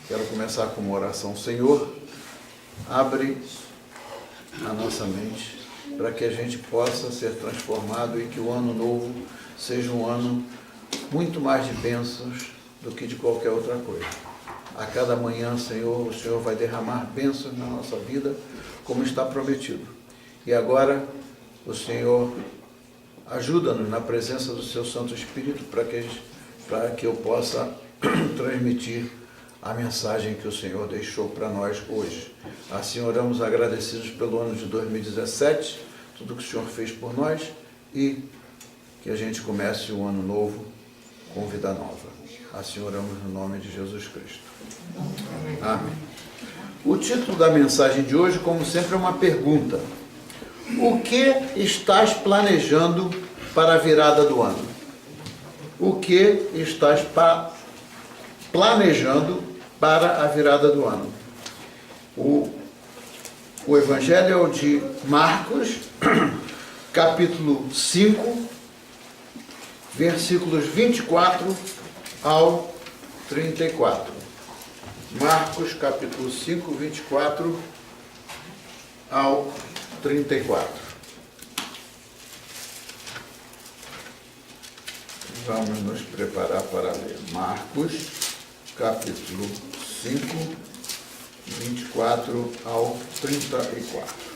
Quero começar com uma oração. Senhor, abre a nossa mente para que a gente possa ser transformado e que o ano novo seja um ano muito mais de bênçãos do que de qualquer outra coisa. A cada manhã, Senhor, o Senhor vai derramar bênçãos na nossa vida, como está prometido. E agora, o Senhor ajuda-nos na presença do Seu Santo Espírito para que eu possa transmitir a mensagem que o Senhor deixou para nós hoje. Assim oramos agradecidos pelo ano de 2017, tudo que o Senhor fez por nós e que a gente comece o ano novo com vida nova. Assim oramos no nome de Jesus Cristo. Amém. O título da mensagem de hoje, como sempre, é uma pergunta. O que estás planejando para a virada do ano? O que estás planejando para a virada do ano? O Evangelho é o de Marcos, capítulo 5, versículos 24 ao 34. Marcos, capítulo 5, 24 ao 34. Vamos nos preparar para ler. Marcos, capítulo 5, 24 ao 34.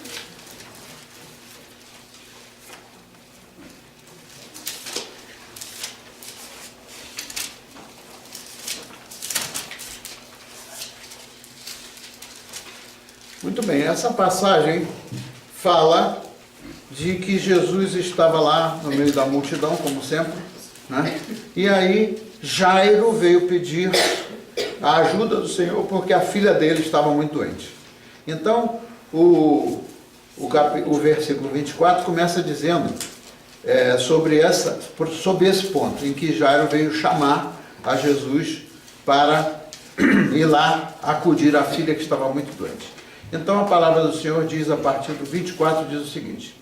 Muito bem, essa passagem fala de que Jesus estava lá no meio da multidão, como sempre, né? E aí Jairo veio pedir a ajuda do Senhor porque a filha dele estava muito doente. Então, o versículo 24 começa dizendo sobre esse ponto, em que Jairo veio chamar a Jesus para ir lá acudir a filha que estava muito doente. Então a palavra do Senhor diz, a partir do 24, diz o seguinte: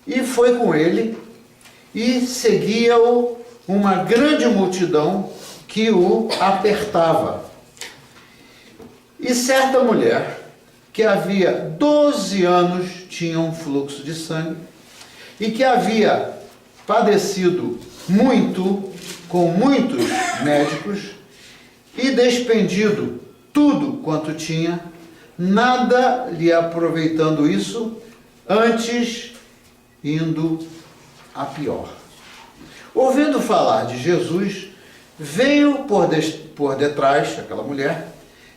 E foi com ele, e seguia-o uma grande multidão que o apertava. E certa mulher, que havia 12 anos tinha um fluxo de sangue, e que havia padecido muito com muitos médicos, e despendido tudo quanto tinha, nada lhe aproveitando isso, antes indo a pior. Ouvindo falar de Jesus, veio por detrás, aquela mulher,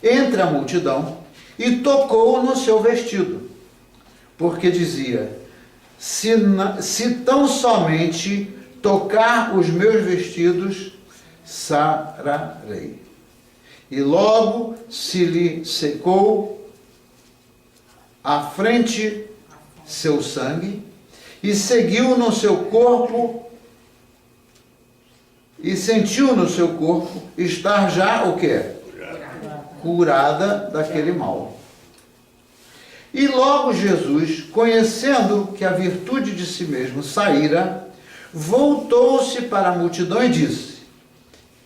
entre a multidão, e tocou no seu vestido, porque dizia: se tão somente tocar os meus vestidos, sararei. E logo se lhe secou à frente seu sangue, e seguiu no seu corpo, e sentiu no seu corpo estar já o quê? Curada daquele mal. E logo Jesus, conhecendo que a virtude de si mesmo saíra, voltou-se para a multidão e disse: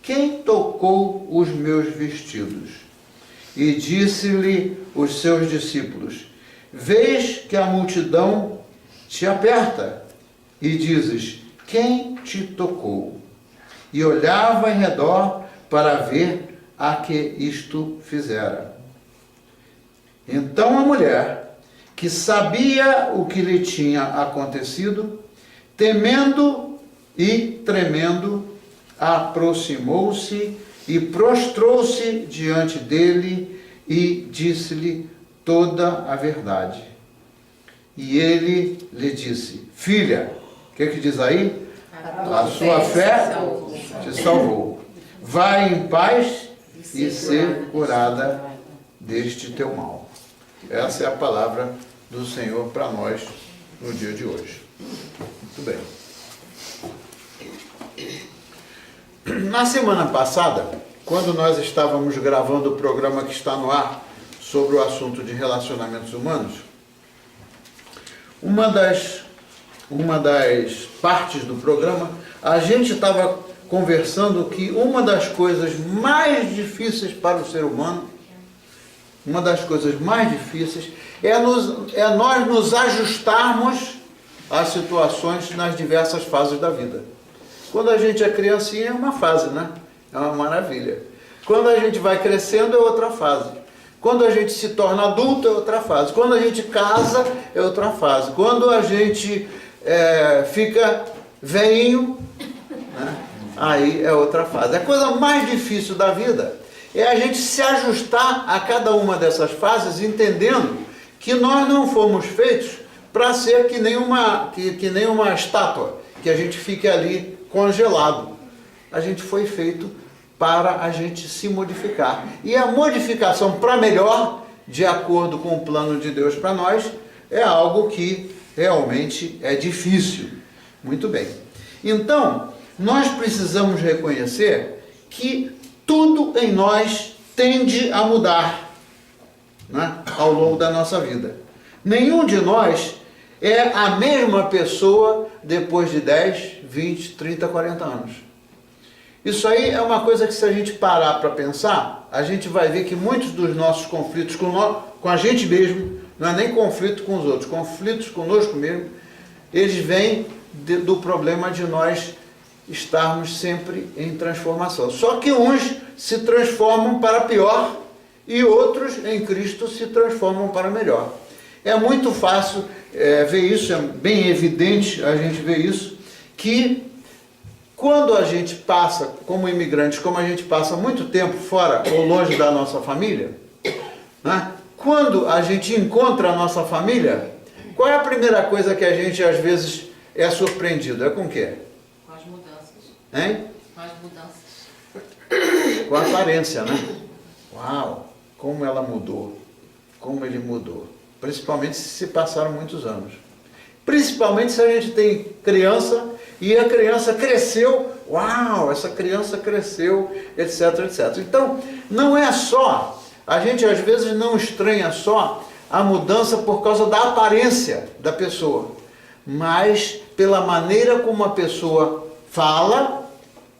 Quem tocou os meus vestidos? E disse-lhe os seus discípulos: Vês que a multidão te aperta, e dizes: Quem te tocou? E olhava em redor para ver a que isto fizera. Então a mulher, que sabia o que lhe tinha acontecido, temendo e tremendo, aproximou-se e prostrou-se diante dele e disse-lhe toda a verdade. E ele lhe disse: Filha, o que diz aí? A sua fé te salvou. Vai em paz e ser curada deste teu mal. Essa é a palavra do Senhor para nós no dia de hoje. Muito bem. Na semana passada, quando nós estávamos gravando o programa que está no ar sobre o assunto de relacionamentos humanos, uma das partes do programa, a gente estava conversando que uma das coisas mais difíceis para o ser humano, uma das coisas mais difíceis, é nós nos ajustarmos às situações nas diversas fases da vida. Quando a gente é criancinha é uma fase, né? É uma maravilha. Quando a gente vai crescendo é outra fase. Quando a gente se torna adulto é outra fase. Quando a gente casa é outra fase. Quando a gente fica velhinho, né? Aí é outra fase. A coisa mais difícil da vida é a gente se ajustar a cada uma dessas fases, entendendo que nós não fomos feitos para ser que nem uma estátua, que a gente fique ali congelado. A gente foi feito para a gente se modificar. E a modificação para melhor, de acordo com o plano de Deus para nós, é algo que realmente é difícil. Muito bem. Então, nós precisamos reconhecer que tudo em nós tende a mudar, né, ao longo da nossa vida. Nenhum de nós é a mesma pessoa depois de 10, 20, 30, 40 anos. Isso aí é uma coisa que, se a gente parar para pensar, a gente vai ver que muitos dos nossos conflitos com a gente mesmo, não é nem conflito com os outros, conflitos conosco mesmo, eles vêm do problema de nós estarmos sempre em transformação. Só que uns se transformam para pior e outros em Cristo se transformam para melhor. É muito fácil ver isso, é bem evidente a gente ver isso, que quando a gente passa, como imigrantes, como a gente passa muito tempo fora ou longe da nossa família, né? Quando a gente encontra a nossa família, qual é a primeira coisa que a gente às vezes é surpreendido? É com o quê? Com as mudanças. Hein? Com as mudanças. Com a aparência, né? Uau, como ela mudou, como ele mudou. Principalmente se passaram muitos anos. Principalmente se a gente tem criança e a criança cresceu, uau, essa criança cresceu, etc, etc. Então, não é só, a gente às vezes não estranha só a mudança por causa da aparência da pessoa, mas pela maneira como a pessoa fala,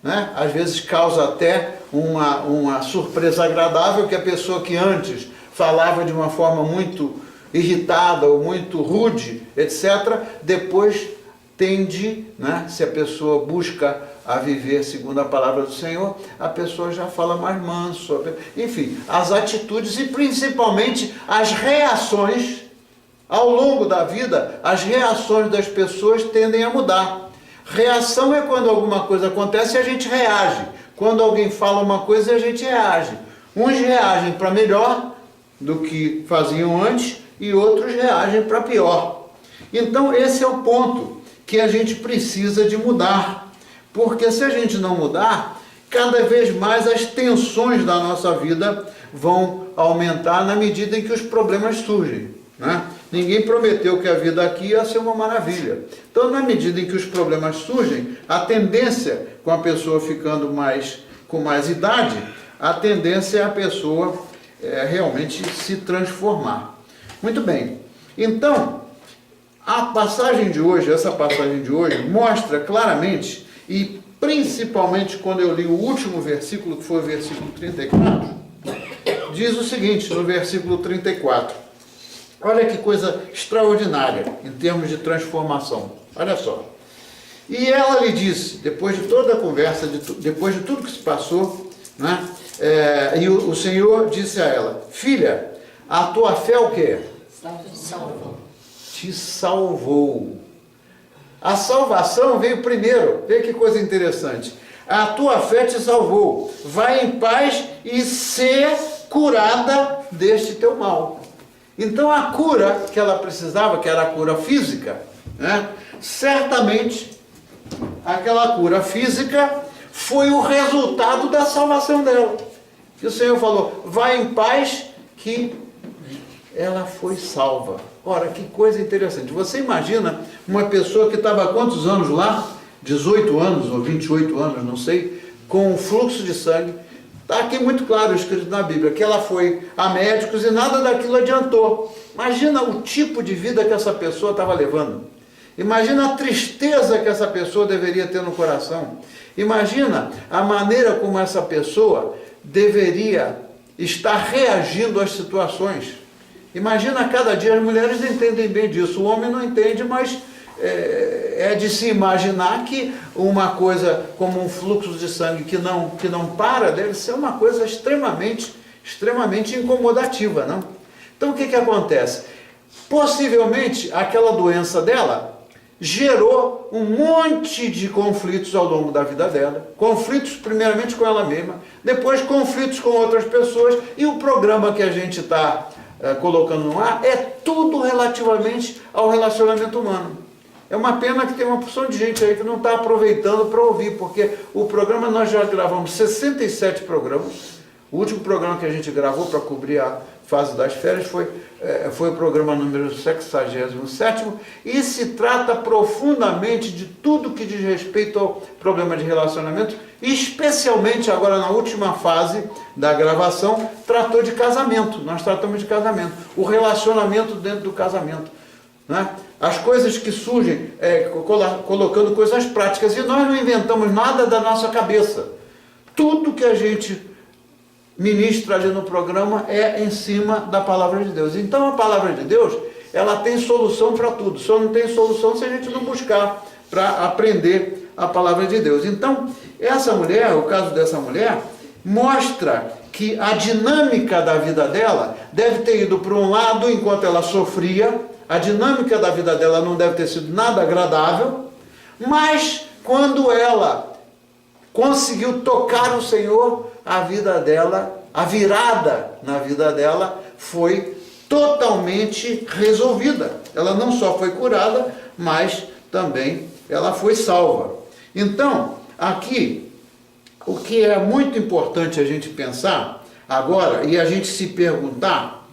né? Às vezes causa até uma surpresa agradável, que a pessoa que antes falava de uma forma muito irritada ou muito rude, etc., depois tende, né, se a pessoa busca a viver segundo a palavra do Senhor, a pessoa já fala mais manso. Enfim, as atitudes e principalmente as reações ao longo da vida, as reações das pessoas tendem a mudar. Reação é quando alguma coisa acontece e a gente reage. Quando alguém fala uma coisa, a gente reage. Uns reagem para melhor do que faziam antes e outros reagem para pior. Então esse é o ponto que a gente precisa de mudar. Porque se a gente não mudar, cada vez mais as tensões da nossa vida vão aumentar na medida em que os problemas surgem, né? Ninguém prometeu que a vida aqui ia ser uma maravilha. Então, na medida em que os problemas surgem, a tendência, com a pessoa ficando com mais idade, a tendência é a pessoa realmente se transformar. Muito bem. Então, essa passagem de hoje, mostra claramente, e principalmente quando eu li o último versículo, que foi o versículo 34, diz o seguinte, no versículo 34. Olha que coisa extraordinária em termos de transformação. Olha só. E ela lhe disse, depois de toda a conversa, depois de tudo que se passou, né? E o Senhor disse a ela, filha, a tua fé o quê? Salvou. Te salvou. A salvação veio primeiro. Vê que coisa interessante. A tua fé te salvou. Vai em paz e ser curada deste teu mal. Então a cura que ela precisava, que era a cura física, né? Certamente aquela cura física foi o resultado da salvação dela. Que o Senhor falou, vai em paz, que ela foi salva. Ora, que coisa interessante. Você imagina uma pessoa que estava há quantos anos lá? 18 anos ou 28 anos, não sei, com um fluxo de sangue. Está aqui muito claro escrito na Bíblia, que ela foi a médicos e nada daquilo adiantou. Imagina o tipo de vida que essa pessoa estava levando. Imagina a tristeza que essa pessoa deveria ter no coração. Imagina a maneira como essa pessoa deveria estar reagindo às situações. Imagina cada dia, as mulheres entendem bem disso, o homem não entende, mas é de se imaginar que uma coisa como um fluxo de sangue que não para, deve ser uma coisa extremamente incomodativa, não? Então o que acontece? Possivelmente aquela doença dela gerou um monte de conflitos ao longo da vida dela, conflitos primeiramente com ela mesma, depois conflitos com outras pessoas, e o programa que a gente está colocando no ar é tudo relativamente ao relacionamento humano. É uma pena que tem uma porção de gente aí que não está aproveitando para ouvir, porque o programa, nós já gravamos 67 programas. O último programa que a gente gravou para cobrir a fase das férias foi o programa número 67º, e se trata profundamente de tudo que diz respeito ao problema de relacionamento, especialmente agora na última fase da gravação, tratou de casamento. Nós tratamos de casamento, o relacionamento dentro do casamento, né? As coisas que surgem, colocando coisas práticas, e nós não inventamos nada da nossa cabeça. Tudo que a gente ministra ali no programa é em cima da palavra de Deus. Então a palavra de Deus, ela tem solução para tudo, só não tem solução se a gente não buscar para aprender a palavra de Deus. Então, essa mulher, o caso dessa mulher, mostra que a dinâmica da vida dela deve ter ido para um lado enquanto ela sofria, a dinâmica da vida dela não deve ter sido nada agradável, mas quando ela conseguiu tocar o Senhor, a vida dela, a virada na vida dela foi totalmente resolvida. Ela não só foi curada, mas também ela foi salva. Então, aqui, o que é muito importante a gente pensar agora, e a gente se perguntar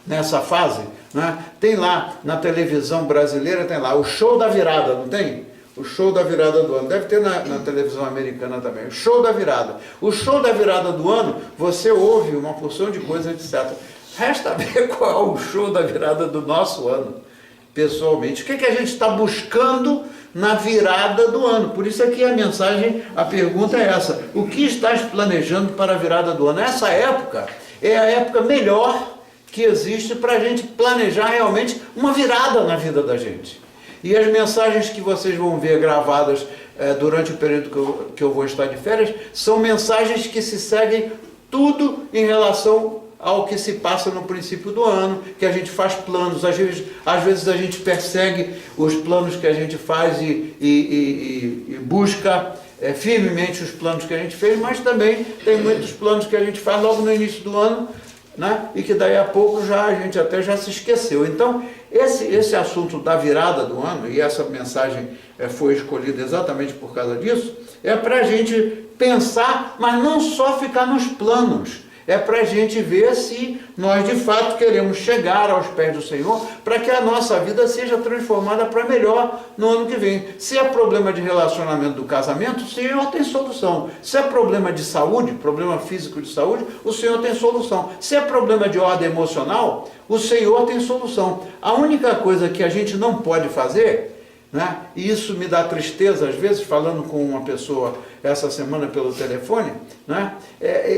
nessa fase, né? Tem lá na televisão brasileira, tem lá o show da virada, não tem? O show da virada do ano. Deve ter na televisão americana também. O show da virada. O show da virada do ano, você ouve uma porção de coisas, etc. Resta ver qual é o show da virada do nosso ano, pessoalmente. O que a gente está buscando na virada do ano? Por isso aqui a mensagem, a pergunta é essa. O que estás planejando para a virada do ano? Essa época é a época melhor que existe para a gente planejar realmente uma virada na vida da gente. E as mensagens que vocês vão ver gravadas durante o período que eu vou estar de férias, são mensagens que se seguem tudo em relação ao que se passa no princípio do ano, que a gente faz planos, às vezes a gente persegue os planos que a gente faz e busca firmemente os planos que a gente fez, mas também tem muitos planos que a gente faz logo no início do ano, né? E que daí a pouco a gente até já se esqueceu. Então, esse assunto da virada do ano, e essa mensagem foi escolhida exatamente por causa disso, é para a gente pensar, mas não só ficar nos planos, é para a gente ver se nós de fato queremos chegar aos pés do Senhor, para que a nossa vida seja transformada para melhor no ano que vem. Se é problema de relacionamento do casamento, o Senhor tem solução. Se é problema de saúde, problema físico de saúde, o Senhor tem solução. Se é problema de ordem emocional, o Senhor tem solução. A única coisa que a gente não pode fazer, né? E isso me dá tristeza, às vezes, falando com uma pessoa essa semana pelo telefone, né?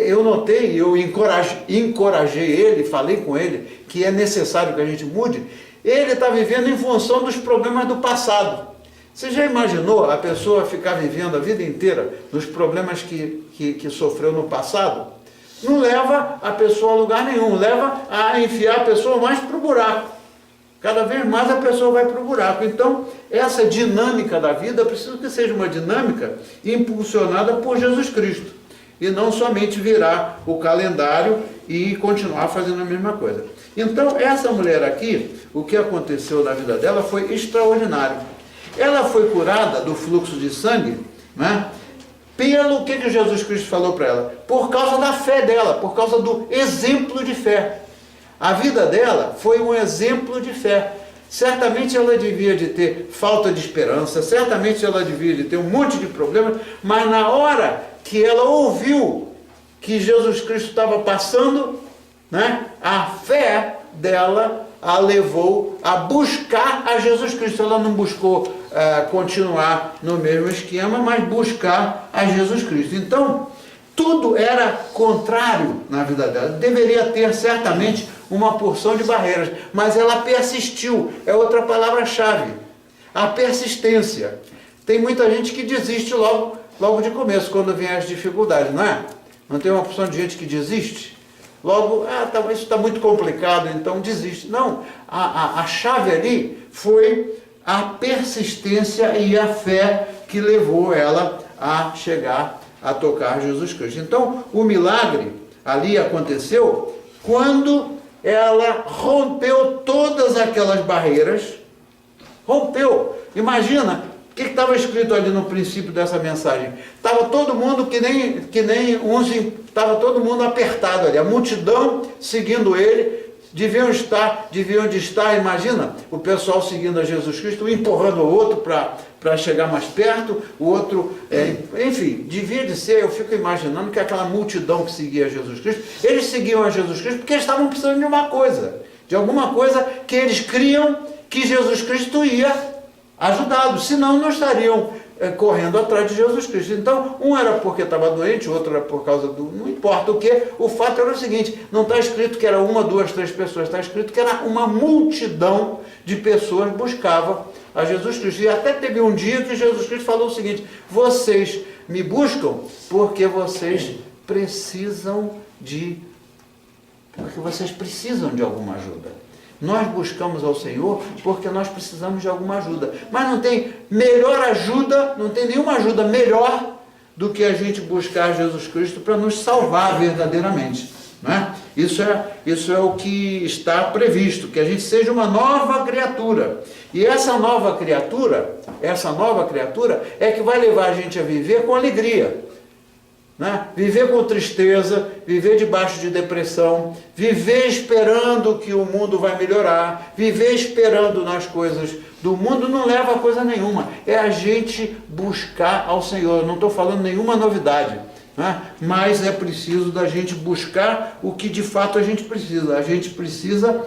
Eu notei, eu encorajei ele, falei com ele que é necessário que a gente mude. Ele está vivendo em função dos problemas do passado. Você já imaginou a pessoa ficar vivendo a vida inteira nos problemas que sofreu no passado? Não leva a pessoa a lugar nenhum, leva a enfiar a pessoa mais para o buraco. Cada vez mais a pessoa vai para o buraco. Então, essa dinâmica da vida, precisa que seja uma dinâmica impulsionada por Jesus Cristo. E não somente virar o calendário e continuar fazendo a mesma coisa. Então, essa mulher aqui, o que aconteceu na vida dela foi extraordinário. Ela foi curada do fluxo de sangue, né? Pelo que Jesus Cristo falou para ela? Por causa da fé dela, por causa do exemplo de fé. A vida dela foi um exemplo de fé. Certamente ela devia de ter falta de esperança, certamente ela devia de ter um monte de problemas, mas na hora que ela ouviu que Jesus Cristo estava passando, né, a fé dela, a levou a buscar a Jesus Cristo. Ela não buscou continuar no mesmo esquema, mas buscar a Jesus Cristo. Então, tudo era contrário na vida dela. Deveria ter certamente uma porção de barreiras, mas ela persistiu. É outra palavra-chave. A persistência. Tem muita gente que desiste logo de começo, quando vem as dificuldades, não é? Não tem uma porção de gente que desiste? Logo, isso está muito complicado, então desiste. Não, a chave ali foi a persistência e a fé que levou ela a chegar a tocar Jesus Cristo. Então, o milagre ali aconteceu quando ela rompeu todas aquelas barreiras. Rompeu. Imagina, o que estava escrito ali no princípio dessa mensagem? Estava todo mundo que nem uns, estava todo mundo apertado ali, a multidão seguindo ele, deviam de estar, imagina, o pessoal seguindo a Jesus Cristo, um empurrando o outro para chegar mais perto, o outro, enfim, devia de ser, eu fico imaginando que aquela multidão que seguia Jesus Cristo, eles seguiam a Jesus Cristo porque eles estavam precisando de uma coisa, de alguma coisa que eles criam que Jesus Cristo ia ajudá-los, senão não estariam correndo atrás de Jesus Cristo. Então, um era porque estava doente, o outro era por causa do... Não importa o que, o fato era o seguinte, não está escrito que era uma, duas, três pessoas, está escrito que era uma multidão de pessoas que buscava a Jesus Cristo. E até teve um dia que Jesus Cristo falou o seguinte: vocês me buscam porque vocês precisam de alguma ajuda. Nós buscamos ao Senhor porque nós precisamos de alguma ajuda. Mas não tem melhor ajuda, não tem nenhuma ajuda melhor do que a gente buscar Jesus Cristo para nos salvar verdadeiramente. Não é? Isso é o que está previsto, que a gente seja uma nova criatura. E essa nova criatura é que vai levar a gente a viver com alegria. Né? Viver com tristeza, viver debaixo de depressão, viver esperando que o mundo vai melhorar, viver esperando nas coisas do mundo não leva a coisa nenhuma. É a gente buscar ao Senhor. Não estou falando nenhuma novidade, né? Mas é preciso da gente buscar o que de fato a gente precisa. A gente precisa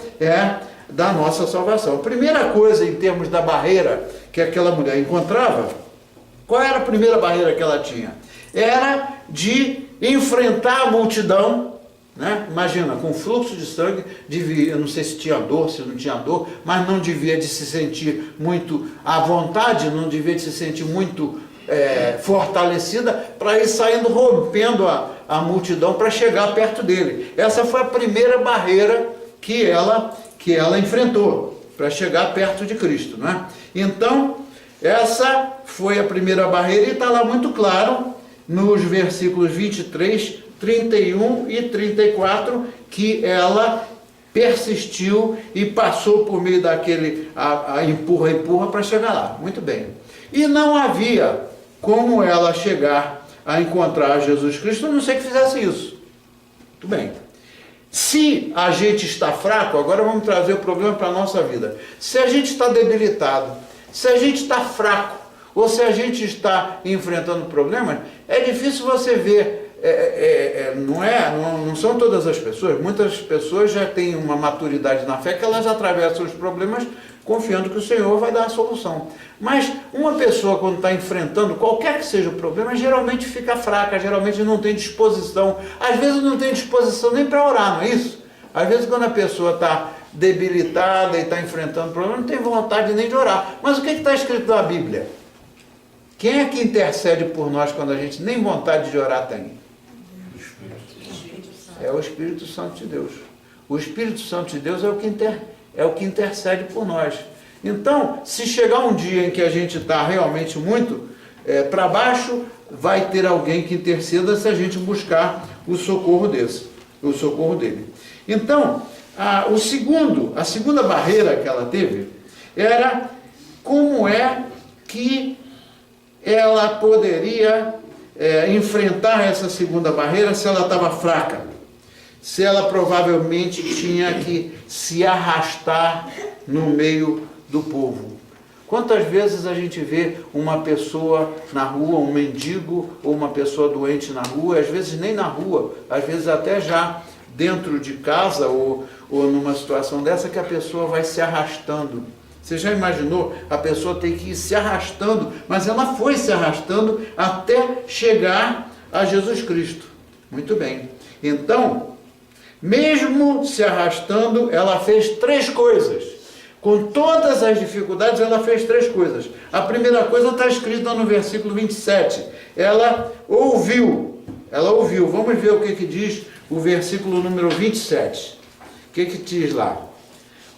da nossa salvação. A primeira coisa em termos da barreira que aquela mulher encontrava, qual era a primeira barreira que ela tinha? Era de enfrentar a multidão, né? Imagina, com fluxo de sangue, eu não sei se tinha dor, se não tinha dor, mas não devia de se sentir muito à vontade, não devia de se sentir muito fortalecida para ir saindo, rompendo a multidão para chegar perto dele. Essa foi a primeira barreira que ela enfrentou para chegar perto de Cristo, né? Então, essa foi a primeira barreira e está lá muito claro nos versículos 23, 31 e 34, que ela persistiu e passou por meio daquele empurra para chegar lá. Muito bem. E não havia como ela chegar a encontrar Jesus Cristo, a não ser que fizesse isso. Muito bem. Se a gente está fraco, agora vamos trazer o problema para a nossa vida. Se a gente está debilitado, se a gente está fraco, ou se a gente está enfrentando problemas, é difícil você ver, não são todas as pessoas, muitas pessoas já têm uma maturidade na fé que elas atravessam os problemas confiando que o Senhor vai dar a solução. Mas uma pessoa quando está enfrentando qualquer que seja o problema, geralmente fica fraca, geralmente não tem disposição, às vezes não tem disposição nem para orar, não é isso? Às vezes quando a pessoa está debilitada e está enfrentando problema, não tem vontade nem de orar. Mas o que está escrito na Bíblia? Quem é que intercede por nós quando a gente nem vontade de orar tem? É o Espírito Santo de Deus. O Espírito Santo de Deus é o que intercede por nós. Então, se chegar um dia em que a gente está realmente muito para baixo, vai ter alguém que interceda se a gente buscar o socorro dele. Então, a segunda barreira que ela teve era como é que ela poderia enfrentar essa segunda barreira se ela estava fraca, se ela provavelmente tinha que se arrastar no meio do povo. Quantas vezes a gente vê uma pessoa na rua, um mendigo ou uma pessoa doente na rua, às vezes nem na rua, às vezes até já dentro de casa ou numa situação dessa que a pessoa vai se arrastando. Você já imaginou? A pessoa tem que ir se arrastando, mas ela foi se arrastando até chegar a Jesus Cristo. Muito bem. Então, mesmo se arrastando, ela fez 3 coisas. Com todas as dificuldades, ela fez 3 coisas. A primeira coisa está escrita no versículo 27. Ela ouviu. Vamos ver o que diz o versículo número 27. O que diz lá?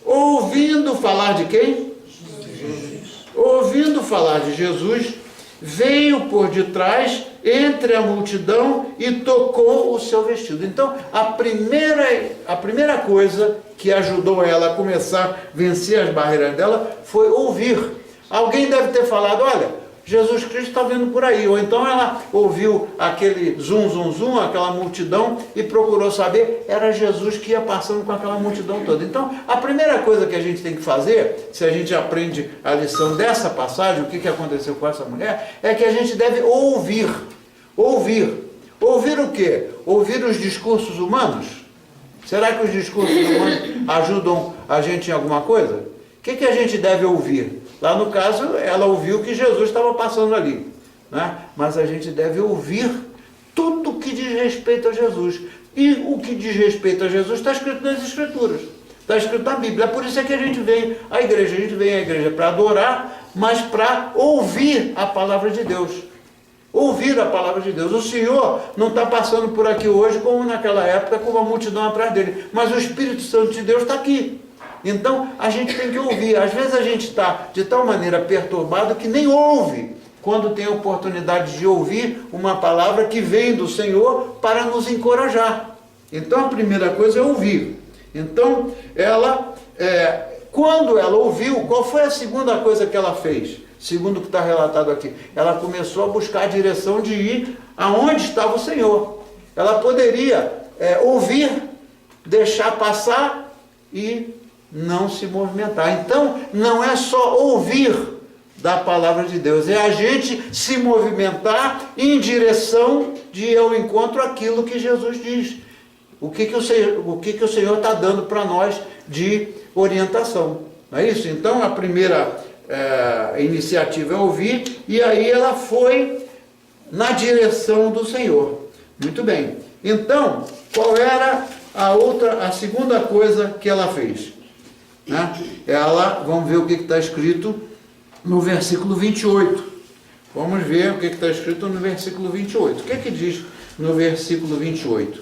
Ouvindo falar de quem? Jesus. Ouvindo falar de Jesus, veio por detrás, entre a multidão, e tocou o seu vestido. Então, a primeira coisa que ajudou ela a começar a vencer as barreiras dela foi ouvir. Alguém deve ter falado, olha, Jesus Cristo está vindo por aí. Ou então ela ouviu aquele zum, zum, zum, aquela multidão, e procurou saber, era Jesus que ia passando com aquela multidão toda. Então, a primeira coisa que a gente tem que fazer, se a gente aprende a lição dessa passagem, o que aconteceu com essa mulher, é que a gente deve ouvir. Ouvir. Ouvir o quê? Ouvir os discursos humanos? Será que os discursos humanos ajudam a gente em alguma coisa? O que a gente deve ouvir? Lá no caso, ela ouviu que Jesus estava passando ali, né? Mas a gente deve ouvir tudo que diz respeito a Jesus. E o que diz respeito a Jesus está escrito nas Escrituras, está escrito na Bíblia. É por isso que a gente vem à igreja. A gente vem à igreja para adorar, mas para ouvir a palavra de Deus. Ouvir a palavra de Deus. O Senhor não está passando por aqui hoje como naquela época, com uma multidão atrás dele, mas o Espírito Santo de Deus está aqui. Então, a gente tem que ouvir. Às vezes a gente está de tal maneira perturbado que nem ouve quando tem a oportunidade de ouvir uma palavra que vem do Senhor para nos encorajar. Então, a primeira coisa é ouvir. Então, quando ela ouviu, qual foi a segunda coisa que ela fez? Segundo o que está relatado aqui. Ela começou a buscar a direção de ir aonde estava o Senhor. Ela poderia ouvir, deixar passar e não se movimentar. Então, não é só ouvir da palavra de Deus, é a gente se movimentar em direção de ir ao encontro aquilo que Jesus diz. O que o Senhor está dando para nós de orientação. Não é isso? Então, a primeira iniciativa é ouvir, e aí ela foi na direção do Senhor. Muito bem. Então, qual era a segunda coisa que ela fez? Né? Vamos ver o que está escrito no versículo 28. Vamos ver o que está escrito no versículo 28. O que diz no versículo 28?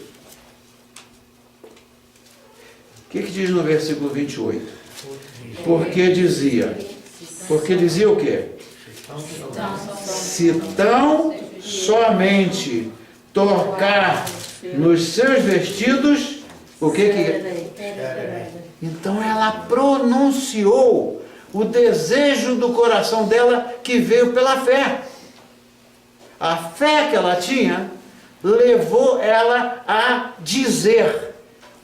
O que diz no versículo 28? Porque dizia o quê? Se tão somente tocar nos seus vestidos, o que Então ela pronunciou o desejo do coração dela, que veio pela fé. A fé que ela tinha levou ela a dizer,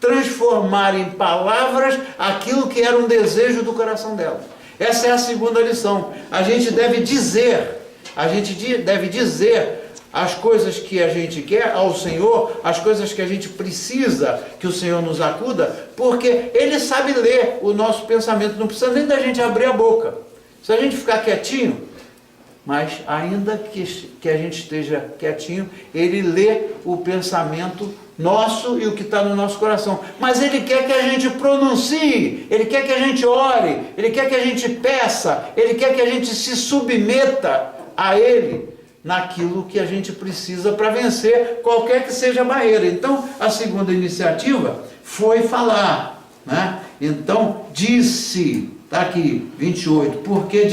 transformar em palavras aquilo que era um desejo do coração dela. Essa é a segunda lição. A gente deve dizer as coisas que a gente quer ao Senhor, as coisas que a gente precisa que o Senhor nos acuda, porque Ele sabe ler o nosso pensamento, não precisa nem da gente abrir a boca. Se a gente ficar quietinho, mas ainda que a gente esteja quietinho, Ele lê o pensamento nosso e o que está no nosso coração. Mas Ele quer que a gente pronuncie, Ele quer que a gente ore, Ele quer que a gente peça, Ele quer que a gente se submeta a Ele, naquilo que a gente precisa para vencer qualquer que seja a barreira. Então, a segunda iniciativa foi falar, né? Então, disse, está aqui, 28, porque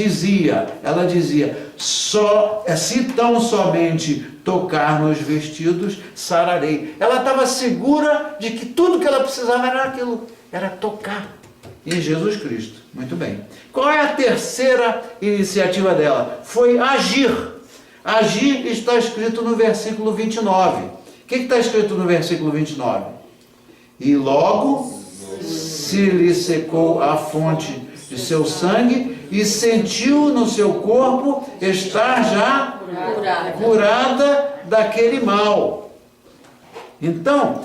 ela dizia, se tão somente tocar nos vestidos, sararei. Ela estava segura de que tudo que ela precisava era aquilo, era tocar em Jesus Cristo. Muito bem. Qual é a terceira iniciativa dela? Foi agir. Agir está escrito no versículo 29. O que está escrito no versículo 29? E logo se lhe secou a fonte de seu sangue e sentiu no seu corpo estar já curada daquele mal. Então,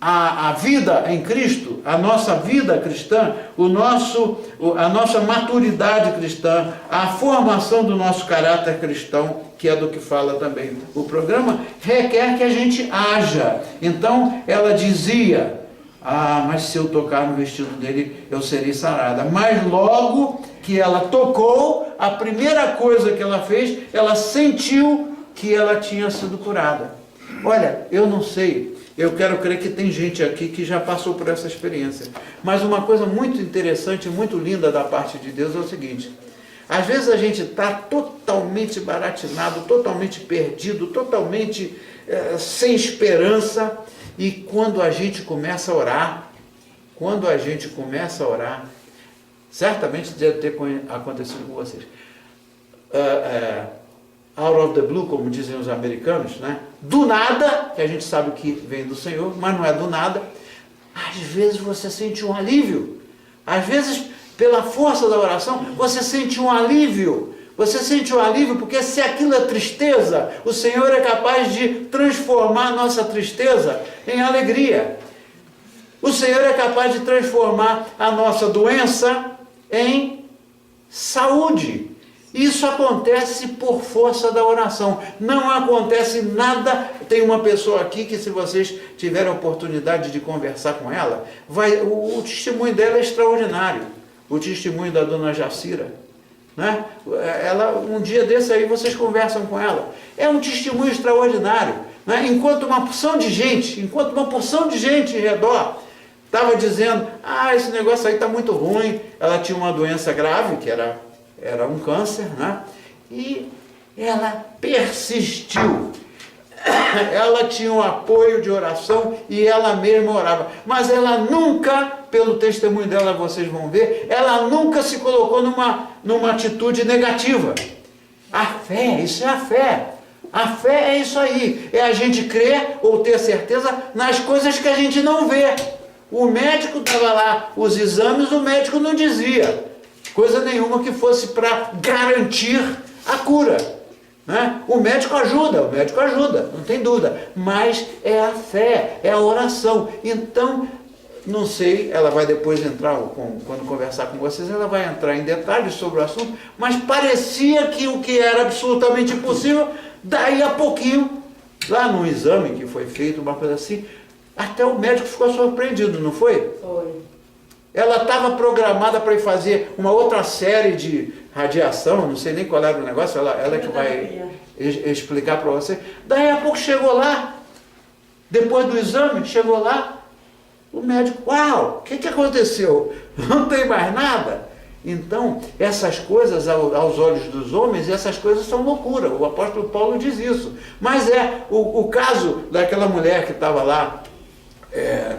a vida em Cristo, a nossa vida cristã, a nossa maturidade cristã, a formação do nosso caráter cristão, que é do que fala também o programa, requer que a gente haja. Então, ela dizia, mas se eu tocar no vestido dele, eu serei sarada. Mas logo que ela tocou, a primeira coisa que ela fez, ela sentiu que ela tinha sido curada. Olha, eu não sei, eu quero crer que tem gente aqui que já passou por essa experiência. Mas uma coisa muito interessante, muito linda da parte de Deus é o seguinte: às vezes a gente está totalmente baratinado, totalmente perdido, totalmente sem esperança, e quando a gente começa a orar, certamente deve ter acontecido com vocês. Out of the blue, como dizem os americanos, né? Do nada, que a gente sabe que vem do Senhor, mas não é do nada. Às vezes você sente um alívio. Às vezes, pela força da oração, você sente um alívio. Você sente um alívio porque se aquilo é tristeza, o Senhor é capaz de transformar a nossa tristeza em alegria. O Senhor é capaz de transformar a nossa doença em saúde. Isso acontece por força da oração. Não acontece nada. Tem uma pessoa aqui que, se vocês tiverem a oportunidade de conversar com ela, o testemunho dela é extraordinário. O testemunho da dona Jacira, né? Um dia desse aí vocês conversam com ela. É um testemunho extraordinário, né? Enquanto uma porção de gente em redor estava dizendo, esse negócio aí está muito ruim. Ela tinha uma doença grave, que era um câncer, né? E ela persistiu. Ela tinha um apoio de oração e ela mesma orava. Mas ela nunca, pelo testemunho dela vocês vão ver, ela nunca se colocou numa atitude negativa. A fé, isso é a fé. A fé é isso aí. É a gente crer ou ter certeza nas coisas que a gente não vê. O médico estava lá, os exames, o médico não dizia coisa nenhuma que fosse para garantir a cura, né? O médico ajuda, não tem dúvida, mas é a fé, é a oração. Então, não sei, ela vai depois entrar, quando conversar com vocês, ela vai entrar em detalhes sobre o assunto, mas parecia que o que era absolutamente impossível, daí a pouquinho, lá no exame que foi feito, uma coisa assim, até o médico ficou surpreendido, não foi? Foi. Ela estava programada para ir fazer uma outra série de radiação, não sei nem qual era o negócio, ela que vai explicar para você. Daí a pouco chegou lá, depois do exame, chegou lá, o médico, o que aconteceu? Não tem mais nada? Então, essas coisas, aos olhos dos homens, essas coisas são loucura. O apóstolo Paulo diz isso. Mas o caso daquela mulher que estava lá,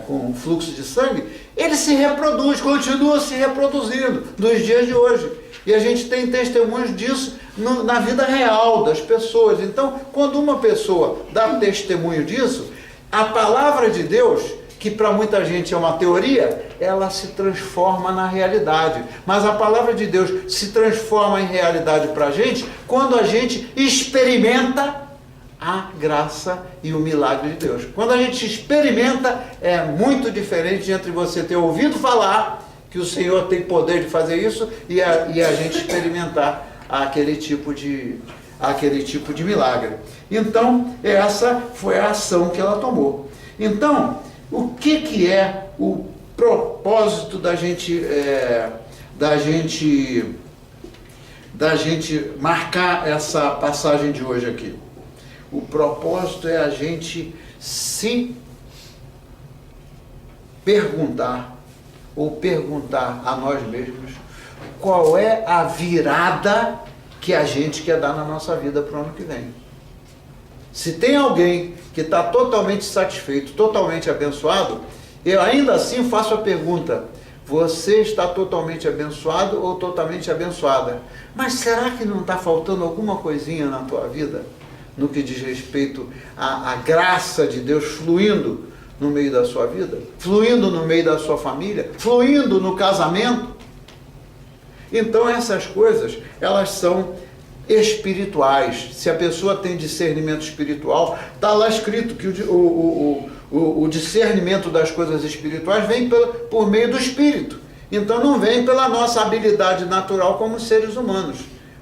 com fluxo de sangue, ele se reproduz, continua se reproduzindo nos dias de hoje. E a gente tem testemunhos disso na vida real das pessoas. Então, quando uma pessoa dá testemunho disso, a palavra de Deus, que para muita gente é uma teoria, ela se transforma na realidade. Mas a palavra de Deus se transforma em realidade para a gente quando a gente experimenta a graça e o milagre de Deus. Quando a gente experimenta, é muito diferente entre você ter ouvido falar que o Senhor tem poder de fazer isso e a gente experimentar aquele tipo de milagre. Então, essa foi a ação que ela tomou. Então, o que é o propósito da gente marcar essa passagem de hoje aqui? O propósito é a gente se perguntar a nós mesmos qual é a virada que a gente quer dar na nossa vida para o ano que vem. Se tem alguém que está totalmente satisfeito, totalmente abençoado, eu ainda assim faço a pergunta: você está totalmente abençoado ou totalmente abençoada? Mas será que não está faltando alguma coisinha na tua vida? No que diz respeito à graça de Deus fluindo no meio da sua vida, fluindo no meio da sua família, fluindo no casamento. Então essas coisas, elas são espirituais. Se a pessoa tem discernimento espiritual, está lá escrito que o discernimento das coisas espirituais vem por meio do Espírito. Então não vem pela nossa habilidade natural como seres humanos,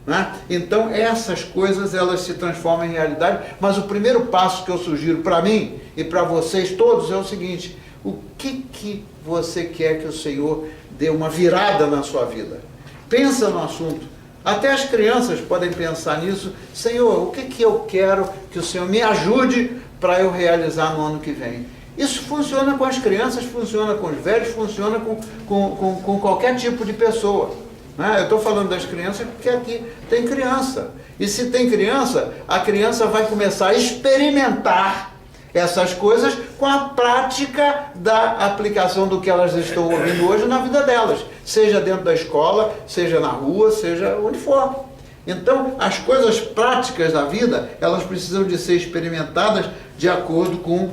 né? Então essas coisas elas se transformam em realidade, mas o primeiro passo que eu sugiro para mim e para vocês todos é o seguinte: o que você quer que o Senhor dê uma virada na sua vida? Pensa no assunto. Até as crianças podem pensar nisso. Senhor, o que eu quero que o Senhor me ajude para eu realizar no ano que vem? Isso funciona com as crianças, funciona com os velhos, funciona com qualquer tipo de pessoa, né? Eu estou falando das crianças porque aqui tem criança. E se tem criança, a criança vai começar a experimentar essas coisas com a prática da aplicação do que elas estão ouvindo hoje na vida delas, seja dentro da escola, seja na rua, seja onde for. Então, as coisas práticas da vida, elas precisam de ser experimentadas de acordo com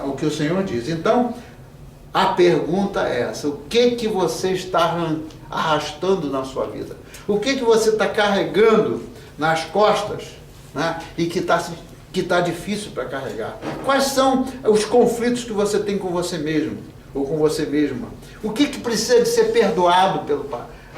o que o Senhor diz. Então, a pergunta é essa: o que você está arrastando na sua vida? O que você está carregando nas costas, né? E que está difícil para carregar? Quais são os conflitos que você tem com você mesmo ou com você mesma? O que precisa de ser perdoado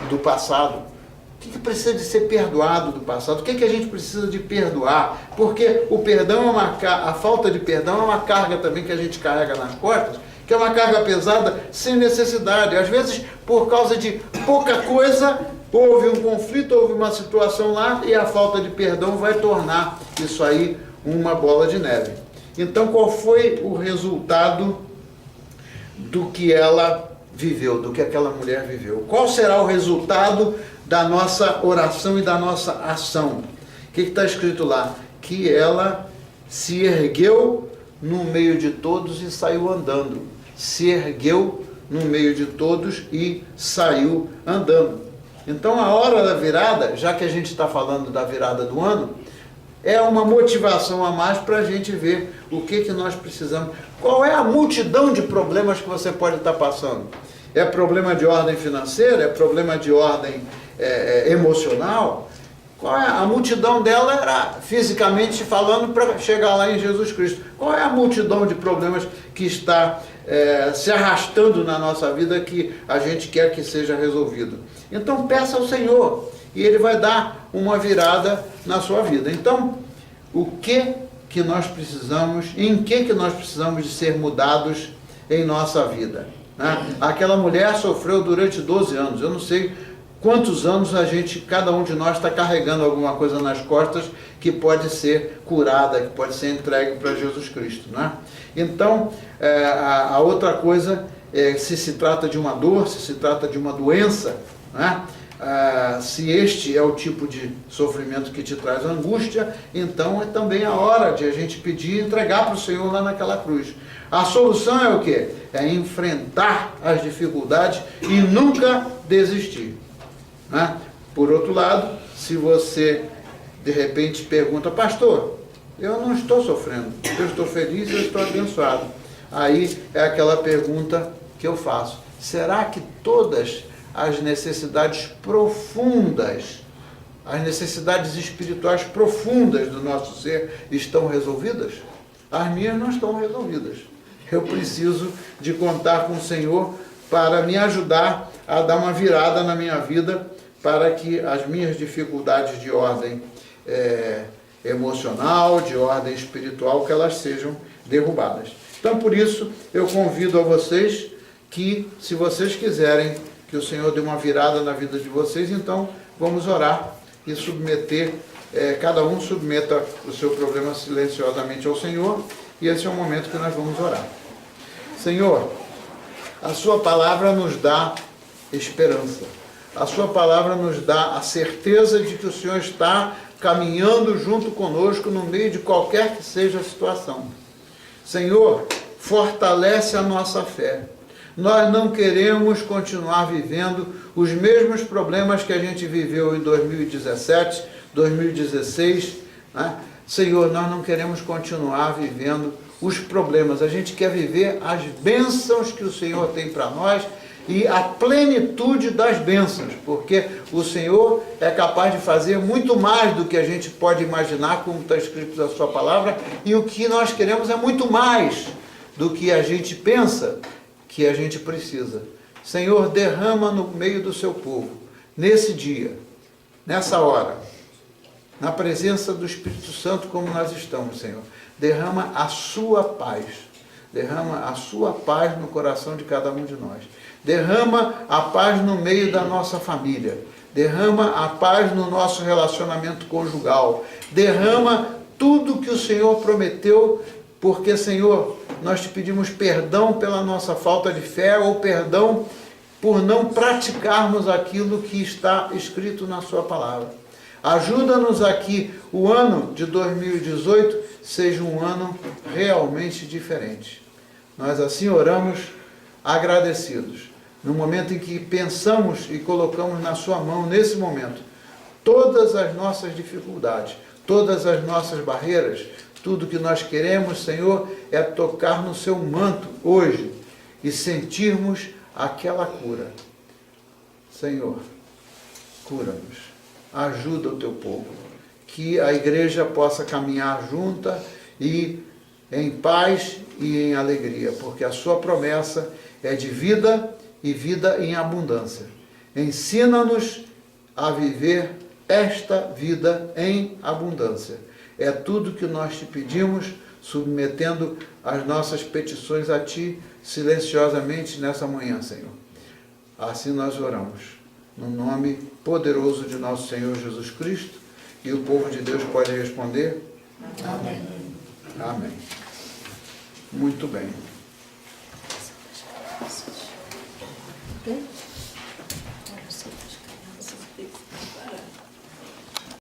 do passado? O que precisa de ser perdoado do passado? O que a gente precisa de perdoar? Porque o perdão a falta de perdão é uma carga também que a gente carrega nas costas, que é uma carga pesada sem necessidade. Às vezes, por causa de pouca coisa, houve um conflito, houve uma situação lá, e a falta de perdão vai tornar isso aí uma bola de neve. Então, qual foi o resultado do que ela viveu, do que aquela mulher viveu? Qual será o resultado da nossa oração e da nossa ação? O que está escrito lá? Que ela se ergueu no meio de todos e saiu andando. Se ergueu no meio de todos e saiu andando. Então, a hora da virada, já que a gente está falando da virada do ano, é uma motivação a mais para a gente ver o que nós precisamos. Qual é a multidão de problemas que você pode estar passando? É problema de ordem financeira? É problema de ordem emocional? Qual é a multidão dela? Era fisicamente falando, para chegar lá em Jesus Cristo. Qual é a multidão de problemas que está se arrastando na nossa vida, que a gente quer que seja resolvido? Então peça ao Senhor e Ele vai dar uma virada na sua vida. Então, o que nós precisamos, em que nós precisamos de ser mudados em nossa vida, né? Aquela mulher sofreu durante 12 anos. Eu não sei quantos anos cada um de nós está carregando alguma coisa nas costas que pode ser curada, que pode ser entregue para Jesus Cristo, né? Então, a outra coisa é, se trata de uma dor, se trata de uma doença, né? Se este é o tipo de sofrimento que te traz angústia, então é também a hora de a gente pedir e entregar para o Senhor lá naquela cruz. A solução é o quê? É enfrentar as dificuldades e nunca desistir, né? Por outro lado, se você de repente pergunta: pastor, eu não estou sofrendo, eu estou feliz, eu estou abençoado. Aí é aquela pergunta que eu faço: será que todas as necessidades profundas, as necessidades espirituais profundas do nosso ser estão resolvidas? As minhas não estão resolvidas. Eu preciso de contar com o Senhor para me ajudar a dar uma virada na minha vida, para que as minhas dificuldades de ordem emocional, de ordem espiritual, que elas sejam derrubadas. Então, por isso, eu convido a vocês que, se vocês quiserem que o Senhor dê uma virada na vida de vocês, então vamos orar e submeter, cada um submeta o seu problema silenciosamente ao Senhor, e esse é o momento que nós vamos orar. Senhor, a sua palavra nos dá esperança, a sua palavra nos dá a certeza de que o Senhor está caminhando junto conosco no meio de qualquer que seja a situação. Senhor, fortalece a nossa fé. Nós não queremos continuar vivendo os mesmos problemas que a gente viveu em 2017, 2016, né? Senhor, nós não queremos continuar vivendo os problemas. A gente quer viver as bênçãos que o Senhor tem para nós e a plenitude das bênçãos, porque o Senhor é capaz de fazer muito mais do que a gente pode imaginar, como está escrito na sua palavra, e o que nós queremos é muito mais do que a gente pensa que a gente precisa. Senhor, derrama no meio do seu povo, nesse dia, nessa hora, na presença do Espírito Santo como nós estamos, Senhor. Derrama a sua paz. Derrama a sua paz no coração de cada um de nós. Derrama a paz no meio da nossa família. Derrama a paz no nosso relacionamento conjugal. Derrama tudo que o Senhor prometeu, porque, Senhor, nós te pedimos perdão pela nossa falta de fé ou perdão por não praticarmos aquilo que está escrito na sua palavra. Ajuda-nos aqui, o ano de 2018 seja um ano realmente diferente. Nós assim oramos agradecidos. No momento em que pensamos e colocamos na sua mão, nesse momento, todas as nossas dificuldades, todas as nossas barreiras, tudo que nós queremos, Senhor, é tocar no seu manto hoje e sentirmos aquela cura. Senhor, cura-nos. Ajuda o teu povo, que a igreja possa caminhar junta e em paz e em alegria, porque a sua promessa é de vida e vida em abundância. Ensina-nos a viver esta vida em abundância. É tudo que nós te pedimos, submetendo as nossas petições a ti silenciosamente nessa manhã, Senhor. Assim nós oramos. No nome poderoso de nosso Senhor Jesus Cristo. E o povo de Deus pode responder? Amém. Amém. Muito bem. Ok?